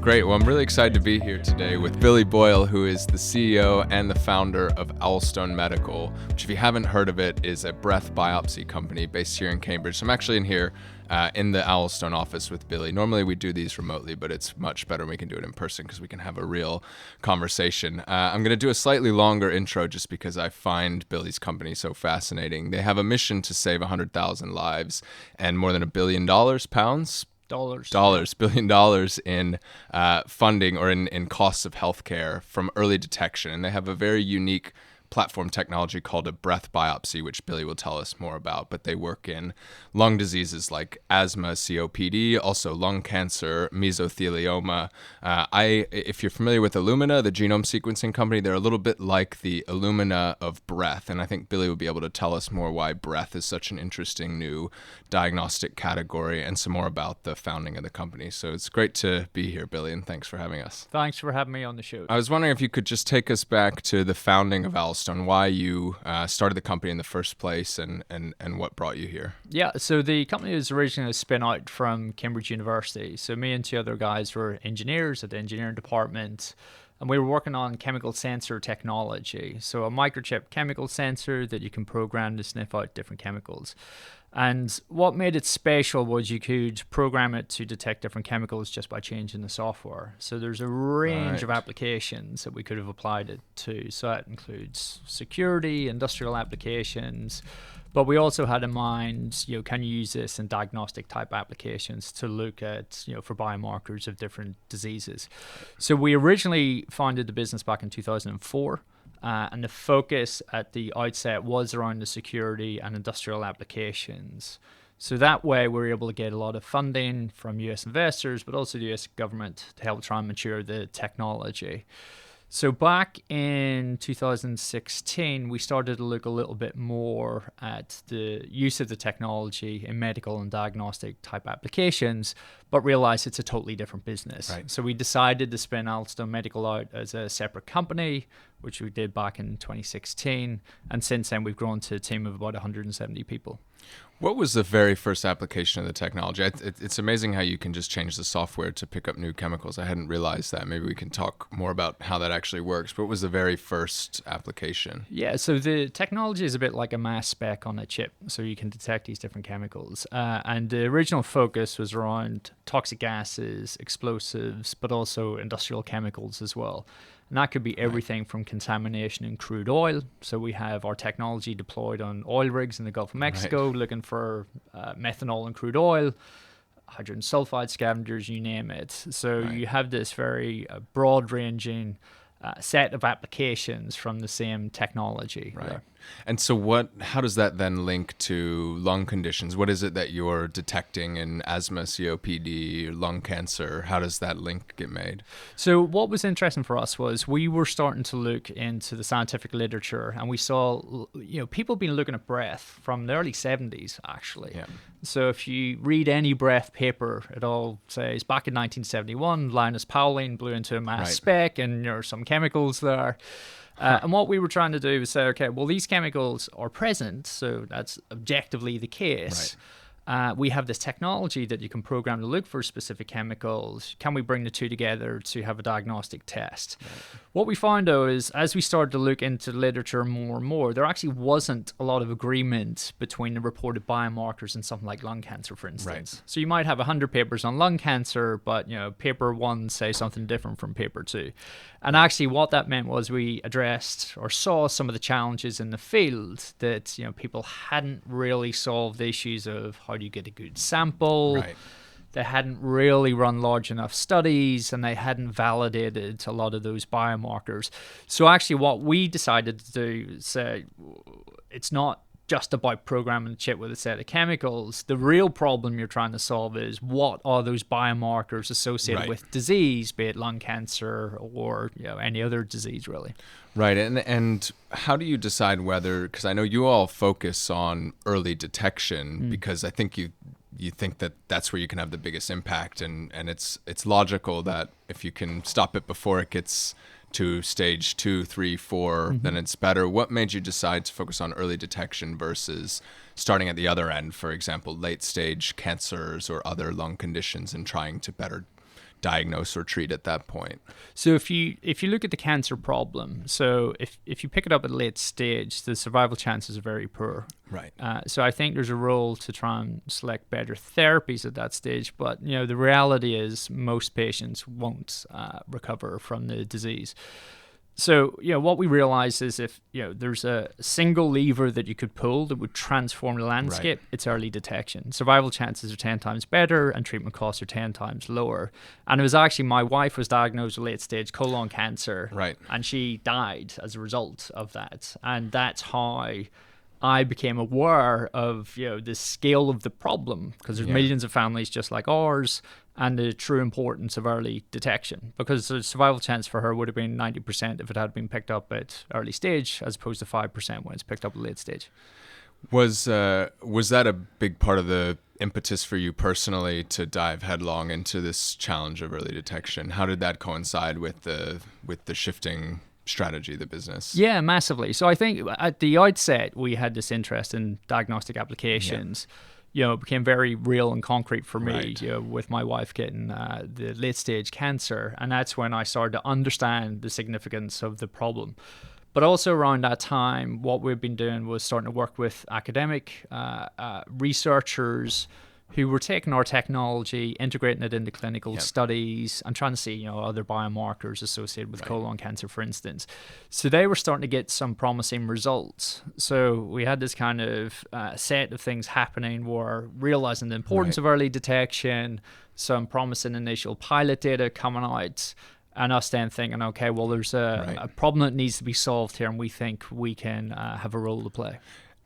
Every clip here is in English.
Great. Well, I'm really excited to be here today with Billy Boyle, who is the CEO and the founder of Owlstone Medical, which, if you haven't heard of it, is a breath biopsy company based here in Cambridge. So I'm actually in here in the Owlstone office with Billy. Normally we do these remotely, but it's much better when we can do it in person because we can have a real conversation. I'm going to do a slightly longer intro just because I find Billy's company so fascinating. They have a mission to save 100,000 lives and more than $1 billion, pounds? $1 billion in funding or in costs of healthcare from early detection. And they have a very unique platform technology called a breath biopsy, which Billy will tell us more about. But they work in lung diseases like asthma, COPD, also lung cancer, mesothelioma. If you're familiar with Illumina, the genome sequencing company, they're a little bit like the Illumina of breath. And I think Billy will be able to tell us more why breath is such an interesting new diagnostic category and some more about the founding of the company. So it's great to be here, Billy, and thanks for having us. Thanks for having me on the show. I was wondering if you could just take us back to the founding of Owlstone, why you started the company in the first place and what brought you here. Yeah, so the company was originally a spin out from Cambridge University. So me and two other guys were engineers at the engineering department, and we were working on chemical sensor technology. So a microchip chemical sensor that you can program to sniff out different chemicals. And what made it special was you could program it to detect different chemicals just by changing the software. So there's a range of applications that we could have applied it to. So that includes security, industrial applications, but we also had in mind, can you use this in diagnostic type applications to look at, for biomarkers of different diseases. So we originally founded the business back in 2004. And the focus at the outset was around the security and industrial applications. So that way we're able to get a lot of funding from US investors, but also the US government to help try and mature the technology. So back in 2016, we started to look a little bit more at the use of the technology in medical and diagnostic type applications, but realized it's a totally different business. Right. So we decided to spin Owlstone Medical out as a separate company, which we did back in 2016. And since then, we've grown to a team of about 170 people. What was the very first application of the technology? It's amazing how you can just change the software to pick up new chemicals. I hadn't realized that. Maybe we can talk more about how that actually works. But what was the very first application? Yeah, so the technology is a bit like a mass spec on a chip. So you can detect these different chemicals. And the original focus was around toxic gases, explosives, but also industrial chemicals as well. And that could be everything from contamination in crude oil. So we have our technology deployed on oil rigs in the Gulf of Mexico, looking for methanol in crude oil, hydrogen sulfide scavengers, you name it. So you have this very broad-ranging set of applications from the same technology. Right. There. And so how does that then link to lung conditions? What is it that you're detecting in asthma, COPD, lung cancer? How does that link get made? So what was interesting for us was we were starting to look into the scientific literature, and we saw, people been looking at breath from the early 70s, actually. Yeah. So if you read any breath paper, it all says back in 1971, Linus Pauling blew into a mass spec, and there are some chemicals there. And what we were trying to do was say, okay, well, these chemicals are present, so that's objectively the case. We have this technology that you can program to look for specific chemicals. Can we bring the two together to have a diagnostic test? What we found, though, is as we started to look into the literature more and more, there actually wasn't a lot of agreement between the reported biomarkers and something like lung cancer, for instance. So you might have 100 papers on lung cancer, but paper one says something different from paper two. And actually what that meant was we addressed or saw some of the challenges in the field that people hadn't really solved the issues of how do you get a good sample. They hadn't really run large enough studies, and they hadn't validated a lot of those biomarkers. So actually what we decided to do is say it's not just about programming a chip with a set of chemicals. The real problem you're trying to solve is what are those biomarkers associated with disease, be it lung cancer or any other disease, really. Right, and how do you decide whether, because I know you all focus on early detection because I think you think that that's where you can have the biggest impact, and it's logical that if you can stop it before it gets to stage 2, 3, 4, then it's better. What made you decide to focus on early detection versus starting at the other end, for example, late stage cancers or other lung conditions, and trying to better diagnose or treat at that point? So if you look at the cancer problem, so if you pick it up at late stage, the survival chances are very poor. Right. So I think there's a role to try and select better therapies at that stage. But the reality is most patients won't recover from the disease. So, what we realize is if, there's a single lever that you could pull that would transform the landscape, it's early detection. Survival chances are 10 times better and treatment costs are 10 times lower. And it was actually, my wife was diagnosed with late stage colon cancer. Right. And she died as a result of that. And that's how I became aware of, the scale of the problem, because there's millions of families just like ours, and the true importance of early detection, because the survival chance for her would have been 90% if it had been picked up at early stage, as opposed to 5% when it's picked up at late stage. Was that a big part of the impetus for you personally to dive headlong into this challenge of early detection? How did that coincide with the shifting strategy of the business? Yeah, massively. So I think at the outset we had this interest in diagnostic applications. It became very real and concrete for me, with my wife getting the late stage cancer. And that's when I started to understand the significance of the problem. But also around that time, what we've been doing was starting to work with academic researchers who were taking our technology, integrating it into clinical studies, and trying to see, other biomarkers associated with colon cancer, for instance. So they were starting to get some promising results. So we had this kind of set of things happening where realizing the importance of early detection, some promising initial pilot data coming out, and us then thinking, okay, well, there's a problem that needs to be solved here, and we think we can have a role to play.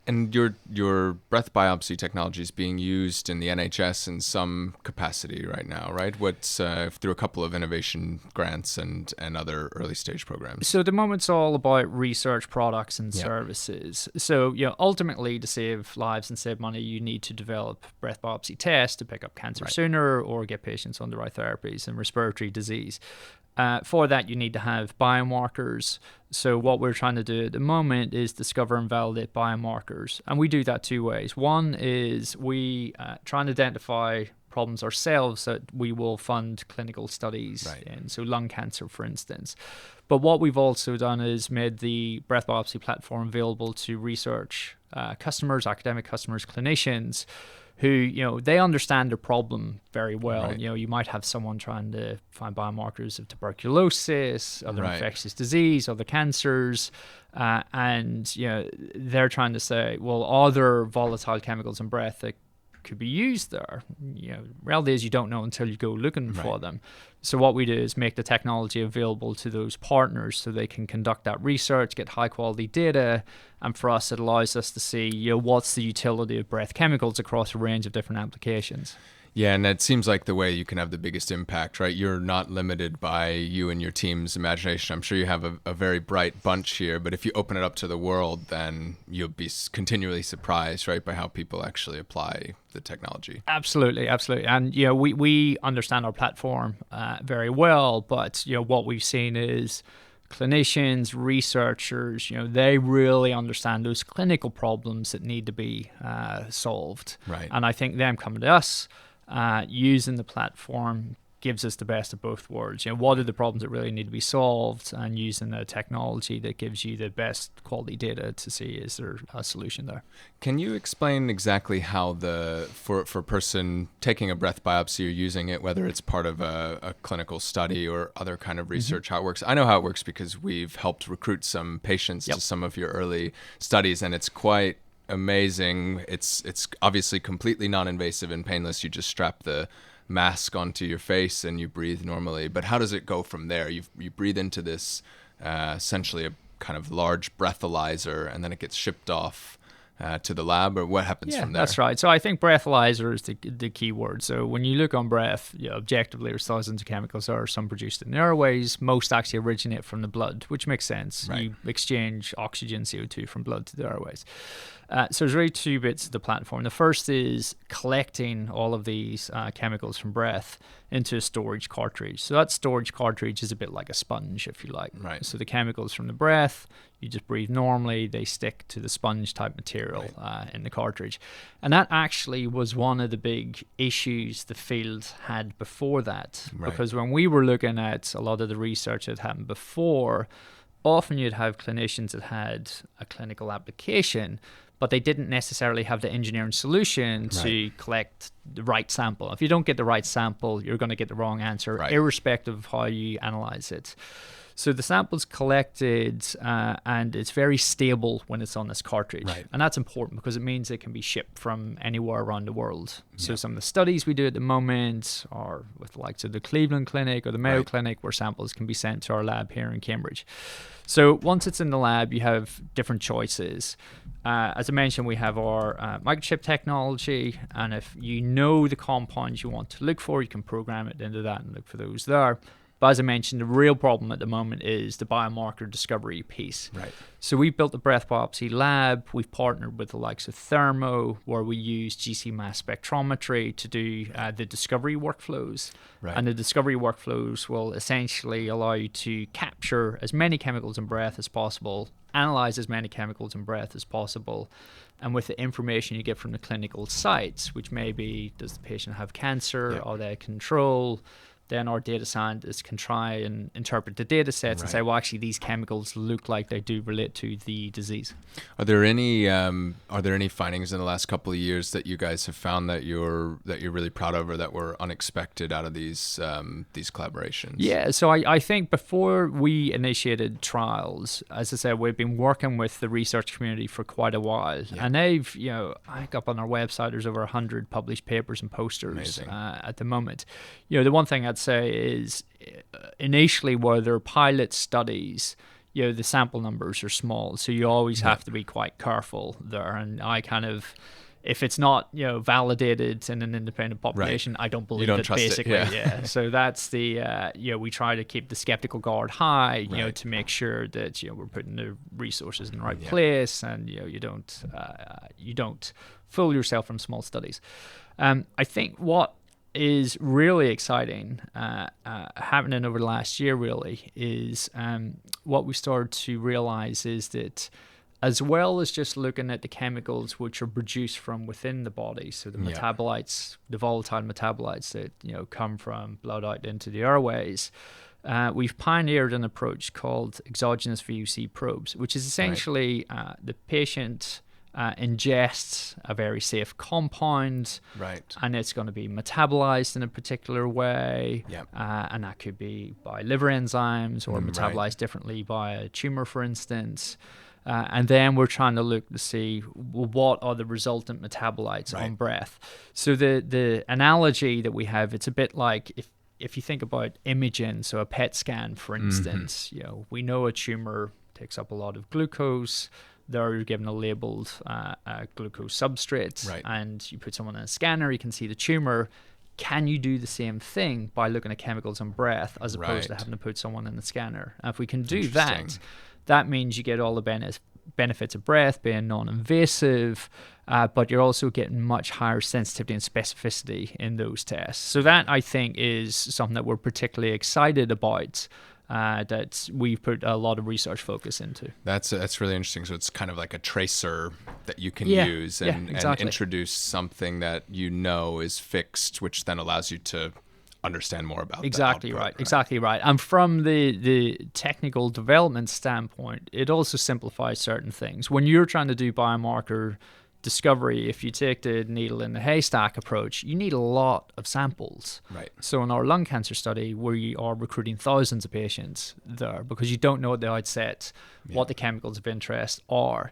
And your breath biopsy technology is being used in the NHS in some capacity right now, right? What's through a couple of innovation grants and other early stage programs? So at the moment, it's all about research products and services. So ultimately, to save lives and save money, you need to develop breath biopsy tests to pick up cancer sooner or get patients on the right therapies in respiratory disease. For that, you need to have biomarkers. So what we're trying to do at the moment is discover and validate biomarkers. And we do that two ways. One is we try and identify problems ourselves that we will fund clinical studies in, so lung cancer, for instance. But what we've also done is made the breath biopsy platform available to research customers, academic customers, clinicians, who, they understand the problem very well. You might have someone trying to find biomarkers of tuberculosis, other infectious disease, other cancers, and, they're trying to say, well, are there volatile chemicals in breath that could be used there? Reality is you don't know until you go looking for them. So what we do is make the technology available to those partners so they can conduct that research, get high quality data, and for us it allows us to see what's the utility of breath chemicals across a range of different applications. Yeah, and it seems like the way you can have the biggest impact, right? You're not limited by you and your team's imagination. I'm sure you have a very bright bunch here, but if you open it up to the world, then you'll be continually surprised, right, by how people actually apply the technology. Absolutely. And, we understand our platform very well, but, what we've seen is clinicians, researchers, they really understand those clinical problems that need to be solved. Right. And I think them coming to us, using the platform gives us the best of both worlds. What are the problems that really need to be solved, and using the technology that gives you the best quality data to see is there a solution there. Can you explain exactly how for a person taking a breath biopsy or using it, whether it's part of a clinical study or other kind of research, how it works? I know how it works because we've helped recruit some patients to some of your early studies, and it's quite amazing. It's obviously completely non-invasive and painless. You just strap the mask onto your face and you breathe normally. But how does it go from there? You breathe into this essentially a kind of large breathalyser, and then it gets shipped off to the lab, or what happens from there? That's right. So I think breathalyser is the key word. So when you look on breath, objectively there's thousands of chemicals. There are some produced in the airways. Most actually originate from the blood, which makes sense. Right. You exchange oxygen, CO2 from blood to the airways. So there's really two bits of the platform. The first is collecting all of these chemicals from breath into a storage cartridge. So that storage cartridge is a bit like a sponge, if you like. Right. So the chemicals from the breath, You just breathe normally. They stick to the sponge type material in the cartridge. And that actually was one of the big issues the field had before that. Because when we were looking at a lot of the research that happened before, often you'd have clinicians that had a clinical application, but they didn't necessarily have the engineering solution to collect the right sample. If you don't get the right sample, you're going to get the wrong answer, irrespective of how you analyze it. So the sample's collected, and it's very stable when it's on this cartridge. And that's important because it means it can be shipped from anywhere around the world. So some of the studies we do at the moment are with the likes of the Cleveland Clinic or the Mayo Clinic, where samples can be sent to our lab here in Cambridge. So once it's in the lab, you have different choices. As I mentioned, we have our microchip technology, and if you know the compounds you want to look for, you can program it into that and look for those there. But as I mentioned, the real problem at the moment is the biomarker discovery piece. So we've built a breath biopsy lab. We've partnered with the likes of Thermo, where we use GC mass spectrometry to do the discovery workflows. And the discovery workflows will essentially allow you to capture as many chemicals in breath as possible, analyze as many chemicals in breath as possible. And with the information you get from the clinical sites, which may be, does the patient have cancer? Are they control? Then our data scientists can try and interpret the data sets and say, well, actually, these chemicals look like they do relate to the disease. Are there any findings in the last couple of years that you guys have found that you're really proud of, or that were unexpected out of these collaborations? Yeah, so I think before we initiated trials, as I said, we've been working with the research community for quite a while, and they've, I think up on our website there's over 100 published papers and posters at the moment. The one thing I'd say is initially where there are pilot studies, the sample numbers are small, so you always have to be quite careful there. And I kind of, if it's not validated in an independent population, I don't believe it, basically. So that's the we try to keep the skeptical guard high, to make sure that we're putting the resources in the right place, and you don't fool yourself from small studies. I think what is really exciting happening over the last year really is what we started to realize is that as well as just looking at the chemicals which are produced from within the body, so the metabolites, the volatile metabolites that come from blood out into the airways, we've pioneered an approach called exogenous VOC probes, which is essentially the patient ingests a very safe compound, and it's going to be metabolized in a particular way, and that could be by liver enzymes or metabolized differently by a tumor, for instance. And then we're trying to look to see what are the resultant metabolites on breath. So the analogy that we have, it's a bit like if you think about imaging, so a PET scan, for instance, we know a tumor takes up a lot of glucose. They're given a labeled glucose substrate, and you put someone in a scanner, you can see the tumor. Can you do the same thing by looking at chemicals in breath as opposed to having to put someone in the scanner? And if we can do that, that means you get all the benefits of breath being non-invasive, but you're also getting much higher sensitivity and specificity in those tests. So that, I think, is something that we're particularly excited about, that we've put a lot of research focus into. That's really interesting. So it's kind of like a tracer that you can use and introduce something that is fixed, which then allows you to understand more about exactly right. And from the technical development standpoint, it also simplifies certain things. When you're trying to do biomarker discovery, if you take the needle in the haystack approach, you need a lot of samples. So in our lung cancer study, we are recruiting thousands of patients there because you don't know at the outset what the chemicals of interest are.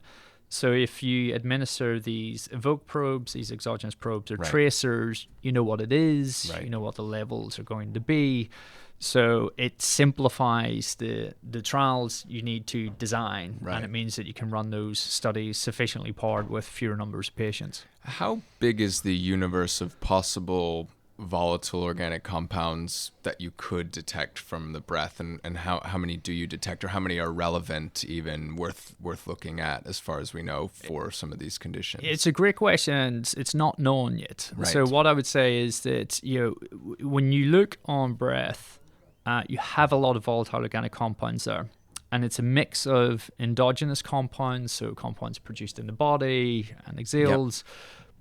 So if you administer these evoke probes, these exogenous probes or tracers, you know what it is, you know what the levels are going to be. So it simplifies the trials you need to design, and it means that you can run those studies sufficiently powered with fewer numbers of patients. How big is the universe of possible volatile organic compounds that you could detect from the breath, and how many do you detect, or how many are relevant, even worth looking at as far as we know for some of these conditions? It's a great question, and it's not known yet. So what I would say is that when you look on breath, you have a lot of volatile organic compounds there. and it's a mix of endogenous compounds, so compounds produced in the body and exhaled,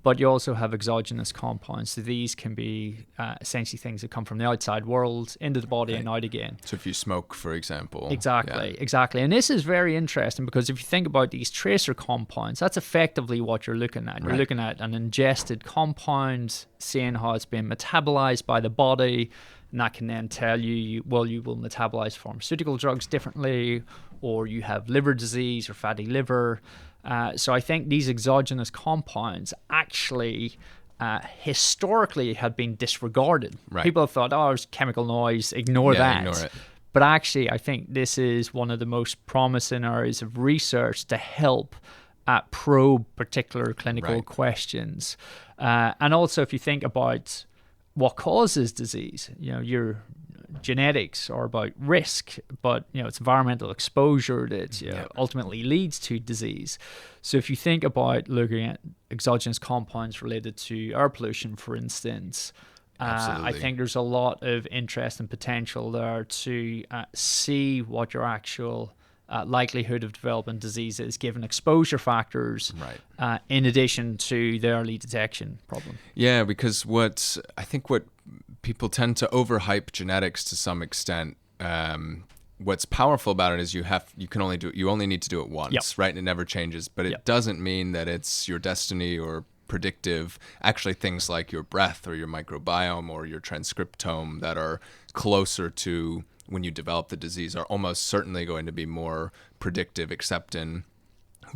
but you also have exogenous compounds. So these can be essentially things that come from the outside world into the body and out again. So if you smoke, for example. Exactly. And this is very interesting because if you think about these tracer compounds, that's effectively what you're looking at. You're looking at an ingested compound, seeing how it's being metabolized by the body, and that can then tell you, you will metabolize pharmaceutical drugs differently, or you have liver disease or fatty liver. So I think these exogenous compounds actually historically had been disregarded. People have thought, oh, it's chemical noise, ignore that. Ignore it. But actually, I think this is one of the most promising areas of research to help probe particular clinical questions. And also, if you think about what causes disease, your genetics are about risk, but it's environmental exposure that ultimately leads to disease. So if you think about looking at exogenous compounds related to air pollution, for instance, I think there's a lot of interest and potential there to see what your actual likelihood of developing disease is given exposure factors, in addition to the early detection problem. Yeah, because what people tend to overhype genetics to some extent. What's powerful about it is you only need to do it once, right? And it never changes, but it doesn't mean that it's your destiny or predictive. Actually, things like your breath or your microbiome or your transcriptome that are closer to when you develop the disease are almost certainly going to be more predictive, except in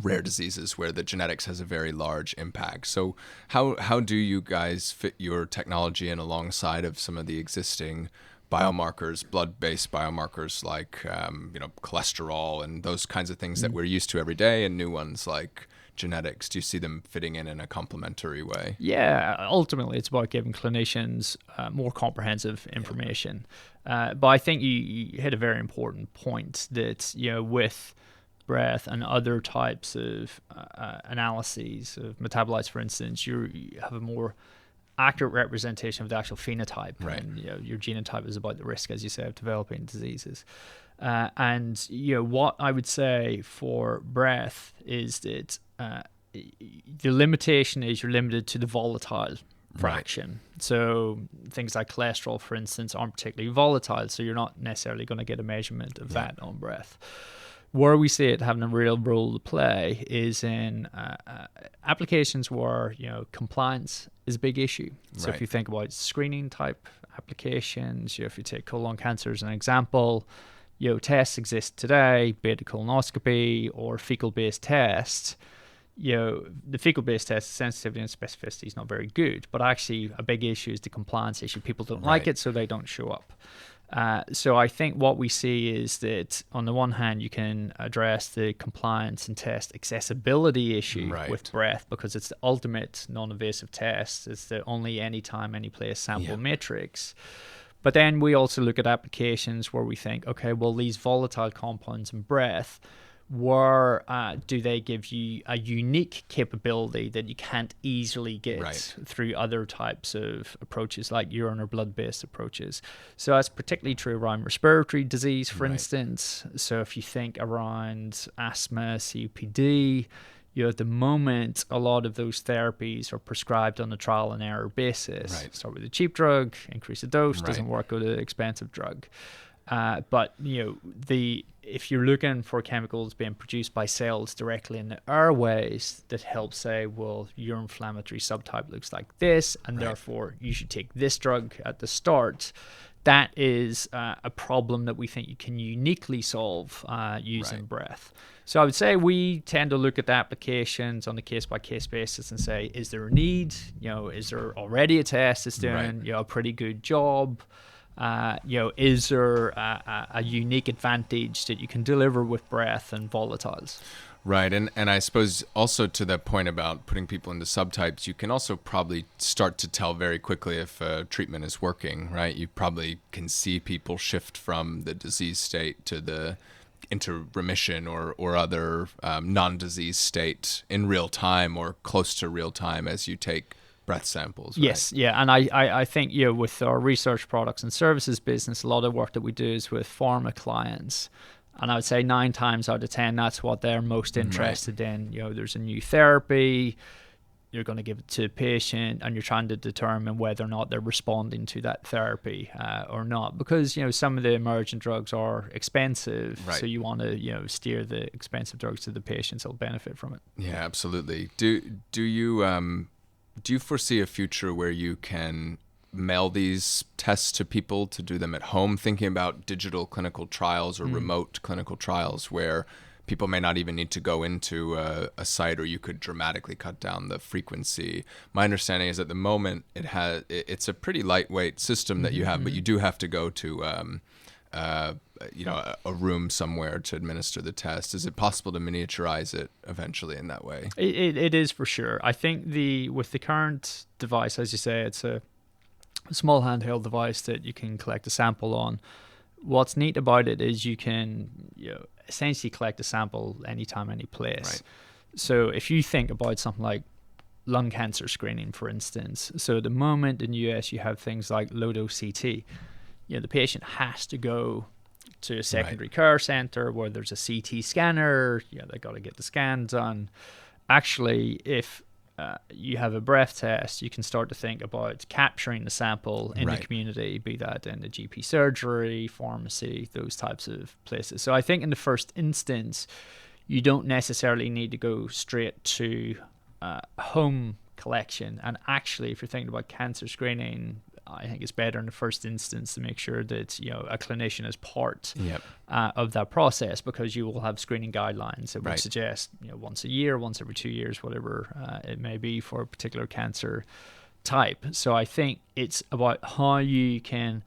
rare diseases where the genetics has a very large impact. So how do you guys fit your technology in alongside of some of the existing biomarkers, blood-based biomarkers like cholesterol and those kinds of things that we're used to every day, and new ones like genetics? Do you see them fitting in a complementary way? Yeah, ultimately it's about giving clinicians more comprehensive information. But I think you hit a very important point that, with breath and other types of analyses of metabolites, for instance, you have a more accurate representation of the actual phenotype. And your genotype is about the risk, as you say, of developing diseases. And what I would say for breath is that the limitation is you're limited to the volatile fraction. So things like cholesterol, for instance, aren't particularly volatile, so you're not necessarily going to get a measurement of that on breath. Where we see it having a real role to play is in applications where compliance is a big issue. So if you think about screening type applications, if you take colon cancer as an example, tests exist today, beta colonoscopy or fecal-based tests. The fecal-based test sensitivity and specificity is not very good, but actually a big issue is the compliance issue. People don't like it, so they don't show up. So I think what we see is that on the one hand, you can address the compliance and test accessibility issue with breath because it's the ultimate non-invasive test. It's the only anytime, anyplace sample matrix. But then we also look at applications where we think, okay, well, these volatile compounds in breath, where do they give you a unique capability that you can't easily get through other types of approaches like urine or blood-based approaches? So that's particularly true around respiratory disease, for instance. So if you think around asthma, COPD, at the moment, a lot of those therapies are prescribed on a trial and error basis. Start with a cheap drug, increase the dose, doesn't work with an expensive drug. But if you're looking for chemicals being produced by cells directly in the airways that help say, well, your inflammatory subtype looks like this, and therefore you should take this drug at the start, that is a problem that we think you can uniquely solve using breath. So I would say we tend to look at the applications on a case-by-case basis and say, is there a need? Is there already a test that's doing a pretty good job? Is there a unique advantage that you can deliver with breath and volatiles? Right, and I suppose also to that point about putting people into subtypes, you can also probably start to tell very quickly if treatment is working, right? You probably can see people shift from the disease state to into remission or other non-disease state in real time or close to real time as you take breath samples. Yes, and I think with our research products and services business, a lot of work that we do is with pharma clients. And I would say 9 times out of 10, that's what they're most interested in. There's a new therapy, you're going to give it to a patient, and you're trying to determine whether or not they're responding to that therapy or not. Because, some of the emergent drugs are expensive, so you want to, steer the expensive drugs to the patients that'll benefit from it. Yeah, absolutely. Do you foresee a future where you can mail these tests to people to do them at home, thinking about digital clinical trials or remote clinical trials where people may not even need to go into a site, or you could dramatically cut down the frequency? My understanding is at the moment it's a pretty lightweight system that you have, but you do have to go to a room somewhere to administer the test. Is it possible to miniaturize it eventually in that way? It is for sure. I think with the current device, as you say, it's a small handheld device that you can collect a sample on. What's neat about it is you can essentially collect a sample anytime, any place. Right. So if you think about something like lung cancer screening, for instance, so at the moment in the US you have things like low-dose CT. The patient has to go to a secondary care center where there's a CT scanner. They got to get the scan done. Actually, if you have a breath test, you can start to think about capturing the sample in the community, be that in the GP surgery, pharmacy, those types of places. So I think in the first instance, you don't necessarily need to go straight to home collection. And actually, if you're thinking about cancer screening, I think it's better in the first instance to make sure that a clinician is part of that process, because you will have screening guidelines that would suggest once a year, once every 2 years, whatever it may be for a particular cancer type. So I think it's about how you can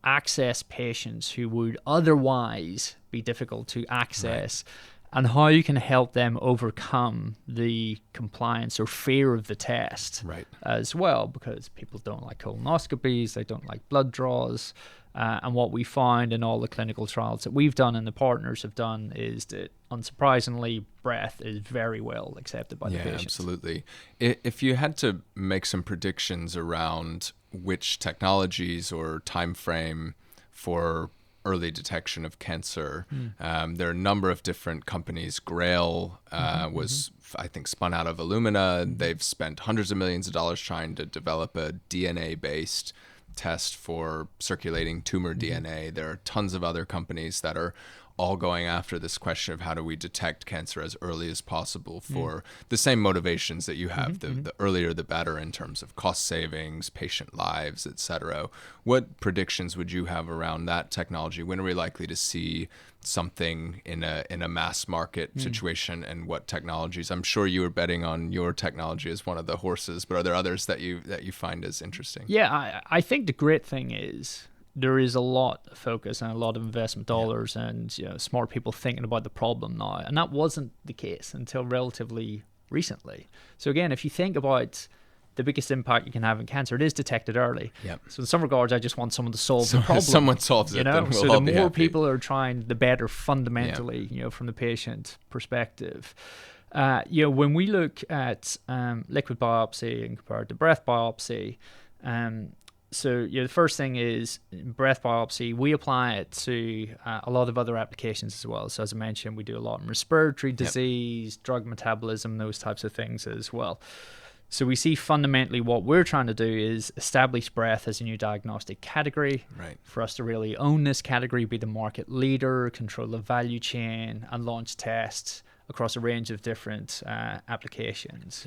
access patients who would otherwise be difficult to access. And how you can help them overcome the compliance or fear of the test as well, because people don't like colonoscopies, they don't like blood draws. And what we find in all the clinical trials that we've done and the partners have done is that, unsurprisingly, breath is very well accepted by the patients. Yeah, absolutely. If you had to make some predictions around which technologies or time frame for early detection of cancer. There are a number of different companies. Grail was, I think, spun out of Illumina. They've spent hundreds of millions of dollars trying to develop a DNA-based test for circulating tumor DNA. There are tons of other companies that are all going after this question of how do we detect cancer as early as possible for the same motivations that you have, the earlier the better in terms of cost savings, patient lives, etc. What predictions would you have around that technology? When are we likely to see something in a mass market situation, and what technologies? I'm sure you were betting on your technology as one of the horses, but are there others that you find as interesting? Yeah, I think the great thing is there is a lot of focus and a lot of investment dollars and smart people thinking about the problem now. And that wasn't the case until relatively recently. So again, if you think about the biggest impact you can have in cancer, it is detected early. Yep. So in some regards, I just want someone to solve the problem. Someone solves it, then we'll so all the be more happy. people are trying, the better fundamentally, from the patient perspective. When we look at liquid biopsy and compared to breath biopsy, so the first thing is breath biopsy. We apply it to a lot of other applications as well. So as I mentioned, we do a lot in respiratory disease, drug metabolism, those types of things as well. So we see fundamentally what we're trying to do is establish breath as a new diagnostic category. For us to really own this category, be the market leader, control the value chain, and launch tests across a range of different applications.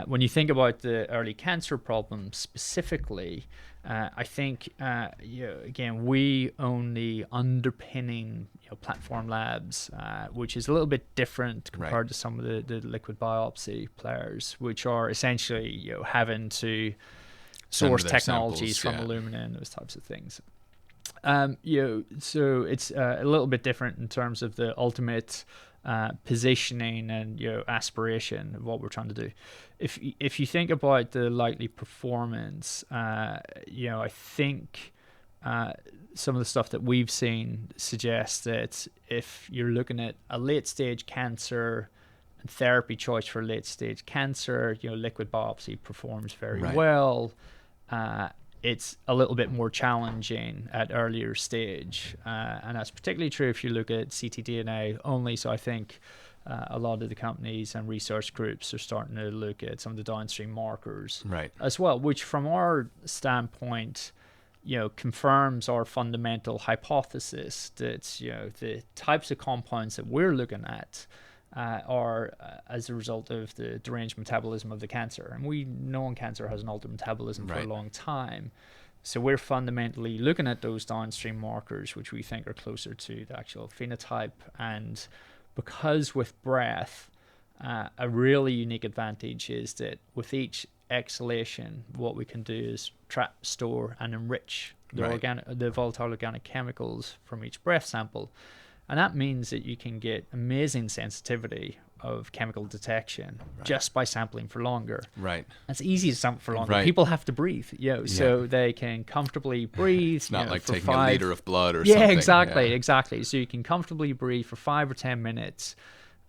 When you think about the early cancer problem specifically, I think, again, we own the underpinning platform labs, which is a little bit different compared to some of the liquid biopsy players, which are essentially having to source technologies from Illumina and those types of things. So it's a little bit different in terms of the ultimate positioning and aspiration of what we're trying to do. If you think about the likely performance, I think some of the stuff that we've seen suggests that if you're looking at a late stage cancer and therapy choice for late stage cancer, liquid biopsy performs very well. it's a little bit more challenging at earlier stage. And that's particularly true if you look at ctDNA only. So I think a lot of the companies and research groups are starting to look at some of the downstream markers as well, which from our standpoint, confirms our fundamental hypothesis that, the types of compounds that we're looking at are as a result of the deranged metabolism of the cancer. And we know cancer has an altered metabolism for a long time. So we're fundamentally looking at those downstream markers, which we think are closer to the actual phenotype. And because with breath, a really unique advantage is that with each exhalation, what we can do is trap, store, and enrich the volatile organic chemicals from each breath sample. And that means that you can get amazing sensitivity of chemical detection just by sampling for longer. It's easy to sample for longer. People have to breathe, so they can comfortably breathe. It's not like taking a liter of blood or something. Exactly. So you can comfortably breathe for 5 or 10 minutes,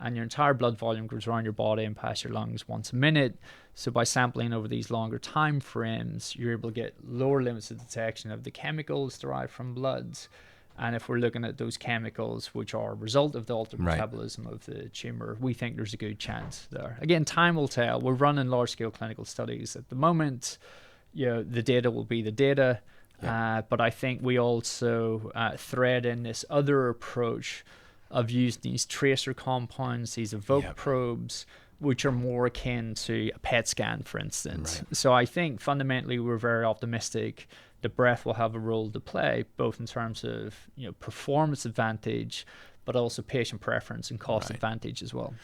and your entire blood volume goes around your body and past your lungs once a minute. So by sampling over these longer time frames, you're able to get lower limits of detection of the chemicals derived from bloods. And if we're looking at those chemicals, which are a result of the altered metabolism of the tumor, we think there's a good chance there. Again, time will tell. We're running large-scale clinical studies at the moment. The data will be the data. But I think we also thread in this other approach of using these tracer compounds, these evoke probes, which are more akin to a PET scan, for instance. So I think fundamentally we're very optimistic the breath will have a role to play, both in terms of performance advantage, but also patient preference and cost advantage as well.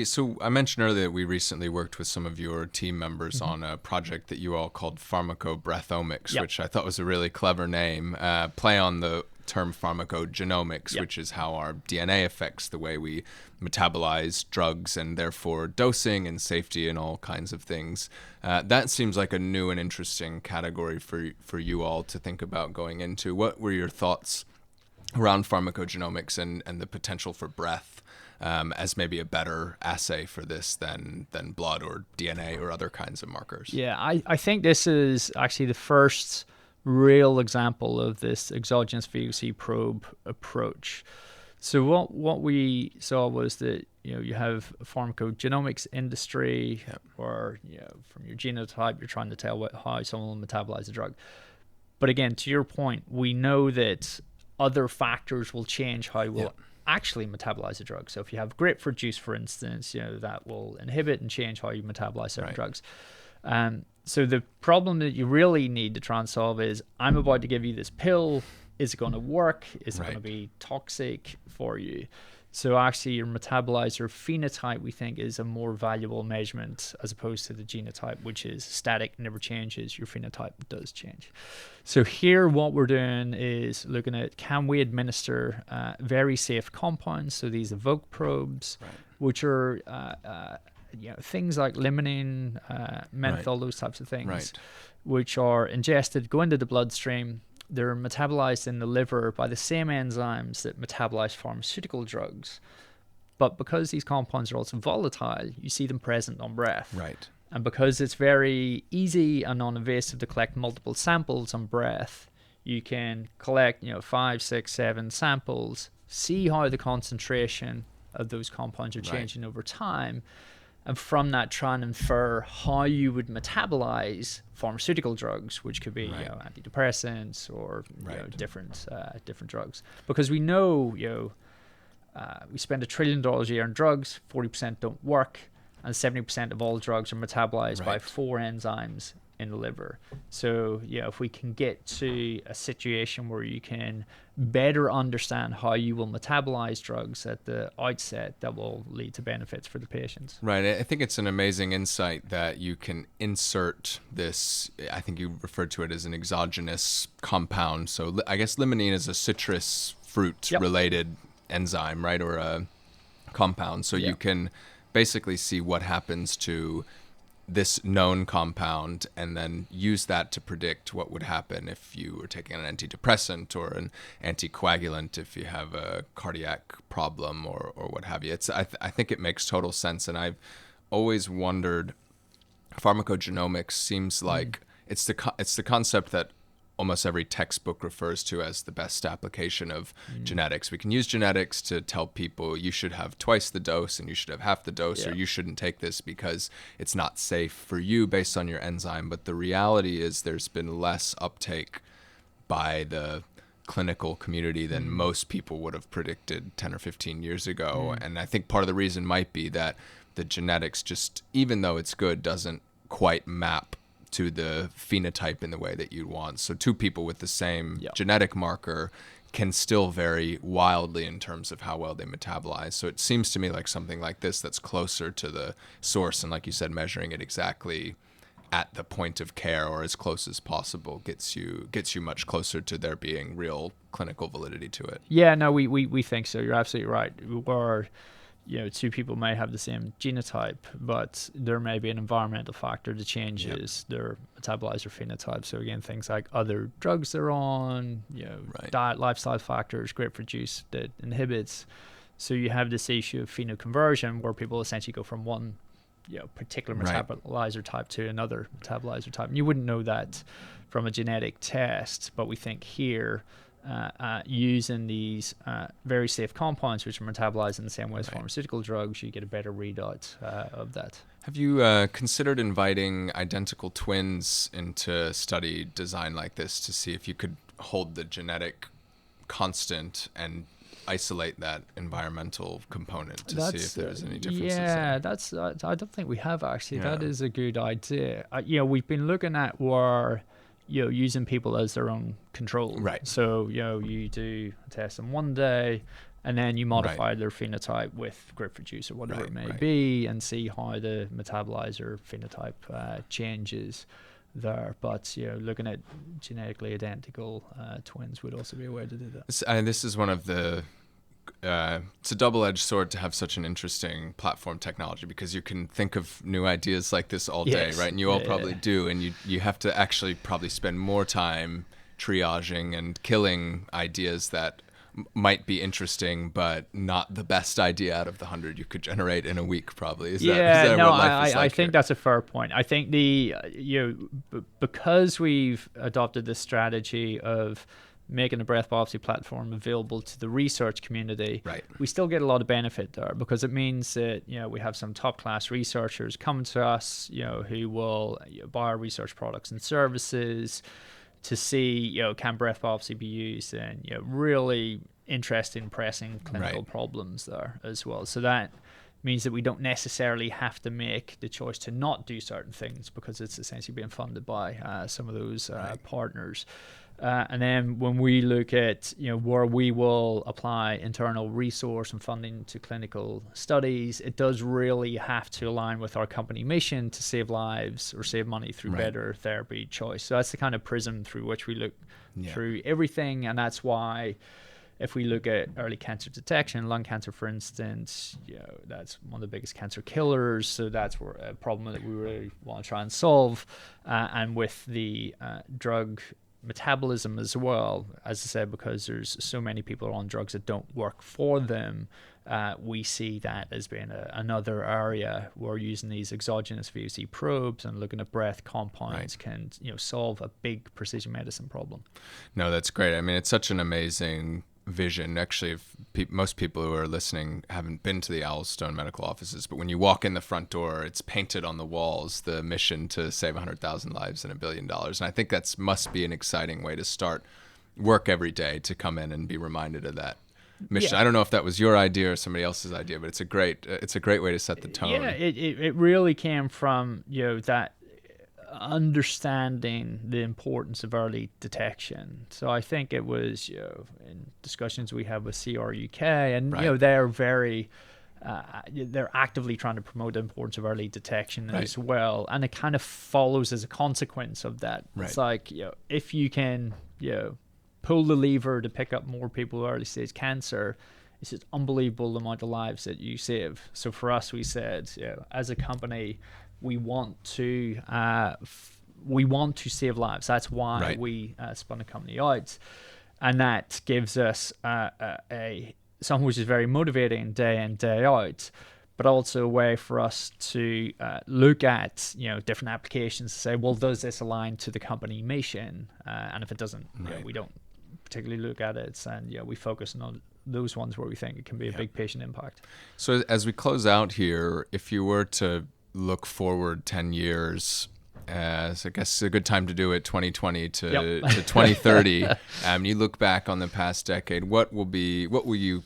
So I mentioned earlier that we recently worked with some of your team members on a project that you all called pharmacobreathomics, which I thought was a really clever name, play on the term pharmacogenomics, which is how our DNA affects the way we metabolize drugs and therefore dosing and safety and all kinds of things. That seems like a new and interesting category for you all to think about going into. What were your thoughts around pharmacogenomics and the potential for breath as maybe a better assay for this than blood or DNA or other kinds of markers? Yeah, I think this is actually the first real example of this exogenous VOC probe approach. So what we saw was that you have a pharmacogenomics industry, or from your genotype you're trying to tell how someone will metabolize a drug. But again, to your point, we know that other factors will change how we'll actually metabolize a drug. So if you have grapefruit juice, for instance, that will inhibit and change how you metabolize certain drugs. So the problem that you really need to try and solve is, I'm about to give you this pill. Is it going to work? Is it going to be toxic for you? So actually your metabolizer phenotype, we think, is a more valuable measurement as opposed to the genotype, which is static, never changes. Your phenotype does change. So here what we're doing is looking at, can we administer very safe compounds? So these evoke probes, which are things like limonene, menthol, those types of things, which are ingested, go into the bloodstream. They're metabolized in the liver by the same enzymes that metabolize pharmaceutical drugs. But because these compounds are also volatile, you see them present on breath. And because it's very easy and non-invasive to collect multiple samples on breath, you can collect 5, 6, 7 samples, see how the concentration of those compounds are changing over time, and from that try and infer how you would metabolize pharmaceutical drugs, which could be antidepressants or different drugs. Because we know we spend $1 trillion a year on drugs, 40% don't work, and 70% of all drugs are metabolized by 4 enzymes in the liver. So if we can get to a situation where you can better understand how you will metabolize drugs at the outset, that will lead to benefits for the patients. I think it's an amazing insight that you can insert this, I think you referred to it as an exogenous compound. So I guess limonene is a citrus fruit related enzyme, or a compound. So you can basically see what happens to this known compound and then use that to predict what would happen if you were taking an antidepressant or an anticoagulant if you have a cardiac problem or what have you. I think it makes total sense, and I've always wondered, pharmacogenomics seems like it's the concept that almost every textbook refers to as the best application of genetics. We can use genetics to tell people you should have twice the dose and you should have half the dose, or you shouldn't take this because it's not safe for you based on your enzyme. But the reality is there's been less uptake by the clinical community than most people would have predicted 10 or 15 years ago. And I think part of the reason might be that the genetics just, even though it's good, doesn't quite map to the phenotype in the way that you'd want. So two people with the same genetic marker can still vary wildly in terms of how well they metabolize. So it seems to me like something like this that's closer to the source, and like you said, measuring it exactly at the point of care or as close as possible gets you much closer to there being real clinical validity to it. Yeah, no, we think so. You're absolutely right. Or, two people may have the same genotype, but there may be an environmental factor that changes their metabolizer phenotype. So again, things like other drugs they're on, diet, lifestyle factors, grapefruit juice that inhibits. So you have this issue of phenoconversion where people essentially go from one particular metabolizer type to another metabolizer type. And you wouldn't know that from a genetic test, but we think here using these very safe compounds which are metabolized in the same way as pharmaceutical drugs, you get a better readout of that. Have you considered inviting identical twins into study design like this to see if you could hold the genetic constant and isolate that environmental component to see if there's any differences? Yeah, I don't think we have actually. That is a good idea. We've been looking at where using people as their own control. Right. So, you do a test on one day and then you modify their phenotype with grapefruit juice or whatever it may be and see how the metabolizer phenotype changes there. But, looking at genetically identical twins would also be a way to do that. This is one of the it's a double-edged sword to have such an interesting platform technology, because you can think of new ideas like this all day, right? And you all probably do, and you have to actually probably spend more time triaging and killing ideas that might be interesting but not the best idea out of the 100 you could generate in a week, probably. Is that what life is like? I think that's a fair point. I think because we've adopted this strategy of making the breath biopsy platform available to the research community, we still get a lot of benefit there, because it means that we have some top class researchers coming to us who will buy our research products and services to see can breath biopsy be used in really interesting, pressing clinical problems there as well. So that means that we don't necessarily have to make the choice to not do certain things, because it's essentially being funded by some of those partners. And then when we look at where we will apply internal resource and funding to clinical studies, it does really have to align with our company mission to save lives or save money through better therapy choice. So that's the kind of prism through which we look through everything. And that's why if we look at early cancer detection, lung cancer, for instance, that's one of the biggest cancer killers. So that's a problem that we really want to try and solve. And with the drug metabolism as well, as I said, because there's so many people on drugs that don't work for them, we see that as being another area where using these exogenous VOC probes and looking at breath compounds can solve a big precision medicine problem. No, that's great. I mean, it's such an amazing vision. Actually, if most people who are listening haven't been to the Owlstone Medical offices, but when you walk in the front door, it's painted on the walls, the mission to save 100,000 lives and $1 billion. And I think that must be an exciting way to start work every day, to come in and be reminded of that mission. I don't know if that was your idea or somebody else's idea, but it's a great way to set the tone. Yeah, it really came from that understanding the importance of early detection. So I think it was in discussions we had with CRUK, and they're very they're actively trying to promote the importance of early detection as well, and it kind of follows as a consequence of that. It's like if you can pull the lever to pick up more people with early stage cancer, it's just unbelievable the amount of lives that you save. So for us, we said as a company, we want to save lives. That's why we spun the company out, and that gives us something which is very motivating day in, day out. but also a way for us to look at different applications to say, well, does this align to the company mission? And if it doesn't, we don't particularly look at it, and we focus on those ones where we think it can be a big patient impact. So as we close out here, if you were to look forward 10 years, so I guess a good time to do it, 2020 to 2030. You look back on the past decade, what will you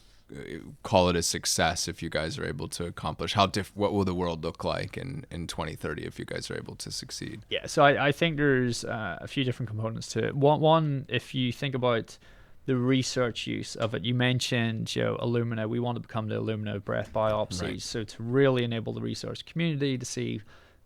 call it a success if you guys are able to accomplish? What will the world look like in 2030 if you guys are able to succeed? Yeah, so I think there's a few different components to it. One, if you think about the research use of it, you mentioned Illumina. We want to become the Illumina of breath biopsies. Right. So to really enable the research community to see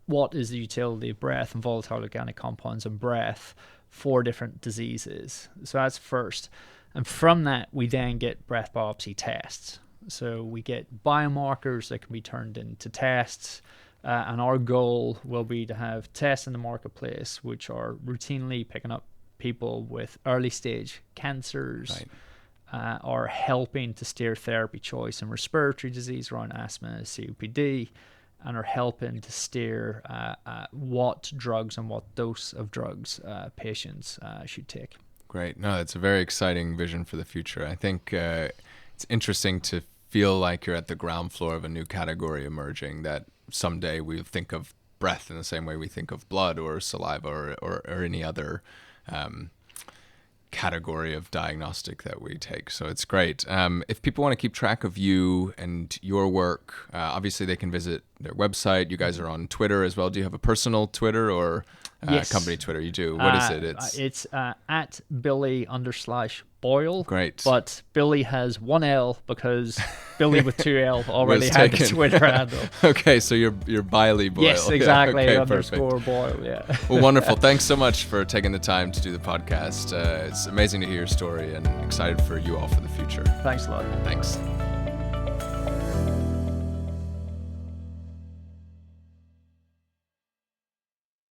what is the utility of breath and volatile organic compounds in breath for different diseases. So that's first. And from that, we then get breath biopsy tests. So we get biomarkers that can be turned into tests. And our goal will be to have tests in the marketplace which are routinely picking up people with early stage cancers, are helping to steer therapy choice in respiratory disease around asthma, COPD, and are helping to steer what drugs and what dose of drugs patients should take. Great. No, it's a very exciting vision for the future. I think it's interesting to feel like you're at the ground floor of a new category emerging, that someday we'll think of breath in the same way we think of blood or saliva or any other category of diagnostic that we take. So it's great. If people want to keep track of you and your work, obviously they can visit their website. You guys are on Twitter as well. Do you have a personal Twitter or Yes. company Twitter? You do. What is it? It's at Billy_Boyle. Great. But Billy has one L because Billy with two L already had the Twitter handle. Okay, so you're Billy Boyle. Yes, exactly. Okay, _ Boyle. Yeah. Well, wonderful. Thanks so much for taking the time to do the podcast. It's amazing to hear your story and excited for you all for the future. Thanks a lot. Thanks.